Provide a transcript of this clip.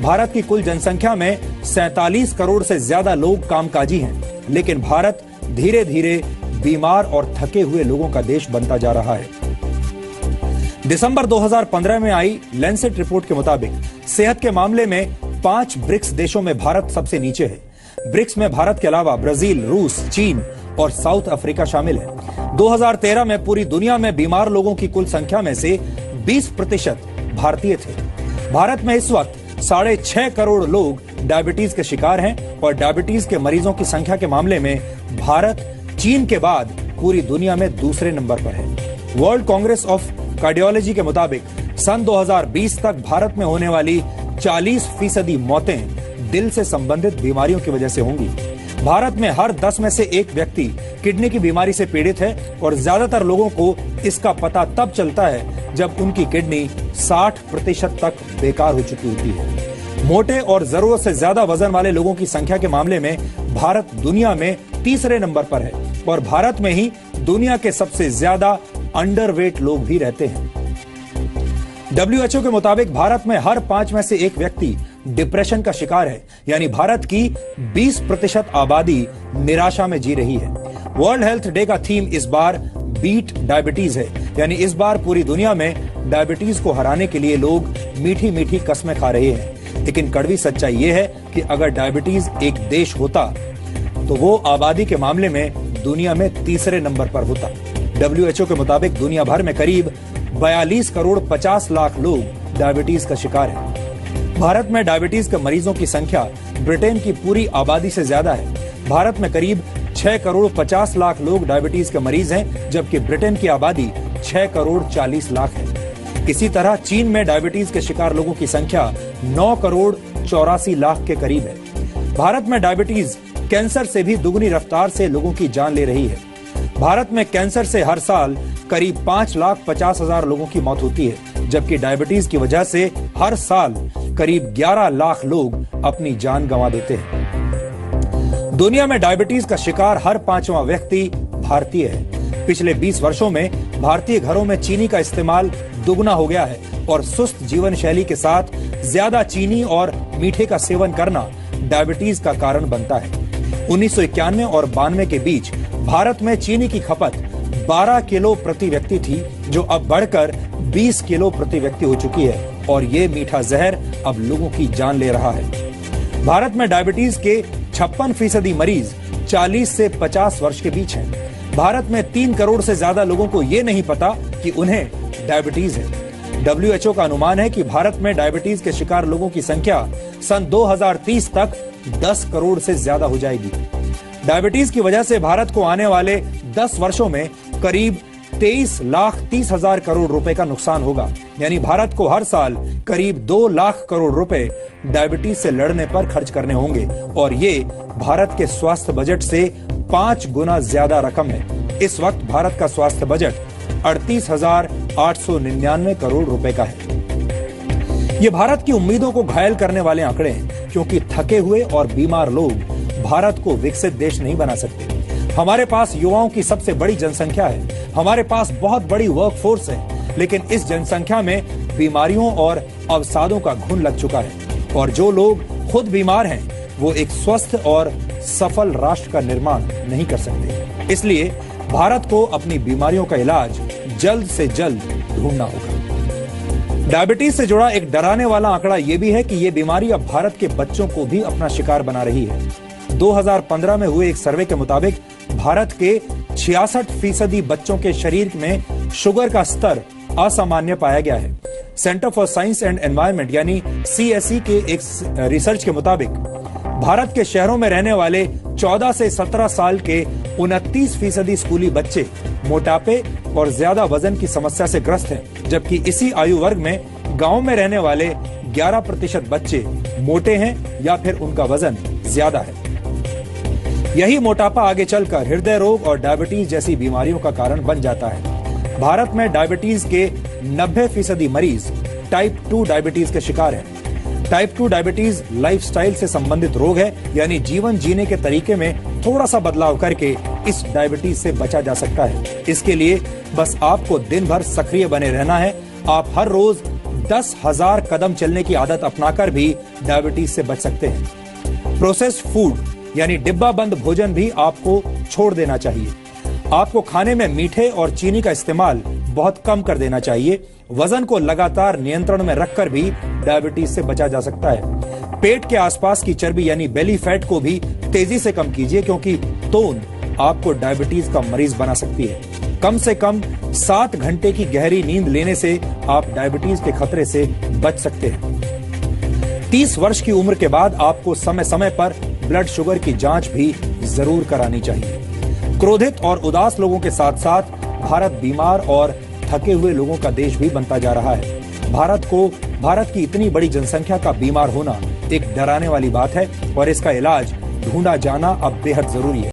भारत की कुल जनसंख्या में 47 करोड़ से ज्यादा लोग कामकाजी हैं, लेकिन भारत धीरे धीरे बीमार और थके हुए लोगों का देश बनता जा रहा है। दिसंबर 2015 में आई लैंसेट रिपोर्ट के मुताबिक सेहत के मामले में 5 ब्रिक्स देशों में भारत सबसे नीचे है। ब्रिक्स में भारत के अलावा ब्राजील, रूस, चीन और साउथ अफ्रीका शामिल है। 2013 में पूरी दुनिया में बीमार लोगों की कुल संख्या में से 20% भारतीय थे। भारत में इस वक्त 6.5 करोड़ लोग डायबिटीज के शिकार हैं और डायबिटीज के मरीजों की संख्या के मामले में भारत चीन के बाद पूरी दुनिया में दूसरे नंबर पर है। वर्ल्ड कांग्रेस ऑफ कार्डियोलॉजी के मुताबिक सन 2020 तक भारत में होने वाली 40% मौतें दिल से संबंधित बीमारियों की वजह से होंगी। भारत में हर 10 में से एक व्यक्ति किडनी की बीमारी से पीड़ित है और ज्यादातर लोगों को इसका पता तब चलता है जब उनकी किडनी 60% तक बेकार हो चुकी होती है। मोटे और जरूरत से ज्यादा वजन वाले लोगों की संख्या के मामले में भारत दुनिया में तीसरे नंबर पर है और भारत में ही दुनिया के सबसे ज्यादा अंडरवेट लोग भी रहते हैं। WHO के मुताबिक भारत में हर 5 में से एक व्यक्ति डिप्रेशन का शिकार है, यानी भारत की 20% आबादी निराशा में जी रही है। वर्ल्ड हेल्थ डे का थीम इस बार बीट डायबिटीज है, यानी इस बार पूरी दुनिया में डायबिटीज को हराने के लिए लोग मीठी मीठी कस्में खा रहे हैं। लेकिन कड़वी सच्चाई यह है कि अगर डायबिटीज एक देश होता तो वो आबादी के मामले में दुनिया में तीसरे नंबर पर होता। WHO के मुताबिक दुनिया भर में करीब 42 करोड़ 50 लाख लोग डायबिटीज का शिकार हैं। भारत में डायबिटीज के मरीजों की संख्या ब्रिटेन की पूरी आबादी से ज्यादा है। भारत में करीब 6 करोड़ 50 लाख लोग डायबिटीज के मरीज हैं, जबकि ब्रिटेन की आबादी 6 करोड़ 40 लाख है। इसी तरह चीन में डायबिटीज के शिकार लोगों की संख्या 9 करोड़ 84 लाख के करीब है। भारत में डायबिटीज कैंसर से भी दुगनी रफ्तार से लोगों की जान ले रही है। भारत में कैंसर से हर साल करीब 5,50,000 लोगों की मौत होती है, जबकि डायबिटीज की वजह से हर साल करीब 11 लाख लोग अपनी जान गंवा देते हैं। दुनिया में डायबिटीज का शिकार हर 5वां व्यक्ति भारतीय है। पिछले 20 वर्षों में भारतीय घरों में चीनी का इस्तेमाल दुगना हो गया है और सुस्त जीवन शैली के साथ ज्यादा चीनी और मीठे का सेवन करना डायबिटीज का कारण बनता है। 1991 और 92 के बीच भारत में चीनी की खपत 12 किलो प्रति व्यक्ति थी, जो अब बढ़कर 20 किलो प्रति व्यक्ति हो चुकी है और ये मीठा जहर अब लोगों की जान ले रहा है। भारत में डायबिटीज के 56% मरीज 40 से 50 वर्ष के बीच हैं। भारत में 3 करोड़ से ज्यादा लोगों को ये नहीं पता कि उन्हें डायबिटीज है। WHO का अनुमान है कि भारत में डायबिटीज के शिकार लोगों की संख्या सन 2030 तक 10 करोड़ से ज्यादा हो जाएगी। डायबिटीज की वजह से भारत को आने वाले 10 वर्षों में करीब 23,30,000 करोड़ रुपए का नुकसान होगा, यानी भारत को हर साल करीब 2 लाख करोड़ रुपए डायबिटीज से लड़ने पर खर्च करने होंगे और ये भारत के स्वास्थ्य बजट से 5 गुना ज्यादा रकम है। इस वक्त भारत का स्वास्थ्य बजट 38,899 करोड़ रुपए का है। ये भारत की उम्मीदों को घायल करने वाले आंकड़े हैं, क्योंकि थके हुए और बीमार लोग भारत को विकसित देश नहीं बना सकते। हमारे पास युवाओं की सबसे बड़ी जनसंख्या है, हमारे पास बहुत बड़ी वर्कफोर्स है, लेकिन इस जनसंख्या में बीमारियों और अवसादों का घुन लग चुका है और जो लोग खुद बीमार हैं वो एक स्वस्थ और सफल राष्ट्र का निर्माण नहीं कर सकते। इसलिए भारत को अपनी बीमारियों का इलाज जल्द से जल्द ढूंढना होगा। डायबिटीज से जुड़ा एक डराने वाला आंकड़ा यह भी है कि यह बीमारी अब भारत के बच्चों को भी अपना शिकार बना रही है। 2015 में हुए एक सर्वे के मुताबिक भारत के 66% बच्चों के शरीर में शुगर का स्तर असामान्य पाया गया है। Centre for science and environment यानी CSE के एक रिसर्च के मुताबिक भारत के शहरों में रहने वाले 14 से 17 साल के 29% स्कूली बच्चे मोटापे और ज्यादा वजन की समस्या से ग्रस्त हैं, जबकि इसी आयु वर्ग में गांव में रहने वाले 11% बच्चे मोटे हैं या फिर उनका वजन ज्यादा है। यही मोटापा आगे चलकर हृदय रोग और डायबिटीज जैसी बीमारियों का कारण बन जाता है। भारत में डायबिटीज के 90% मरीज टाइप 2 डायबिटीज के शिकार हैं। टाइप 2 डायबिटीज लाइफस्टाइल से संबंधित रोग है, यानी जीवन जीने के तरीके में थोड़ा सा बदलाव करके इस डायबिटीज से बचा जा सकता है। इसके लिए बस आपको दिन भर सक्रिय बने रहना है। आप हर रोज 10,000 कदम चलने की आदत अपनाकर भी डायबिटीज से बच सकते हैं। प्रोसेस्ड फूड यानी डिब्बा बंद भोजन भी आपको छोड़ देना चाहिए। आपको खाने में मीठे और चीनी का इस्तेमाल बहुत कम कर देना चाहिए। वजन को लगातार नियंत्रण में रखकर भी डायबिटीज से बचा जा सकता है। पेट के आसपास की चर्बी यानी बेली फैट को भी तेजी से कम कीजिए, क्योंकि तोंद आपको डायबिटीज का मरीज बना सकती है। कम से कम 7 घंटे की गहरी नींद लेने से आप डायबिटीज के खतरे से बच सकते हैं। 30 वर्ष की उम्र के बाद आपको समय समय पर ब्लड शुगर की जांच भी जरूर करानी चाहिए। क्रोधित और उदास लोगों के साथ साथ भारत बीमार और थके हुए लोगों का देश भी बनता जा रहा है। भारत की इतनी बड़ी जनसंख्या का बीमार होना एक डराने वाली बात है और इसका इलाज ढूंढा जाना अब बेहद जरूरी है।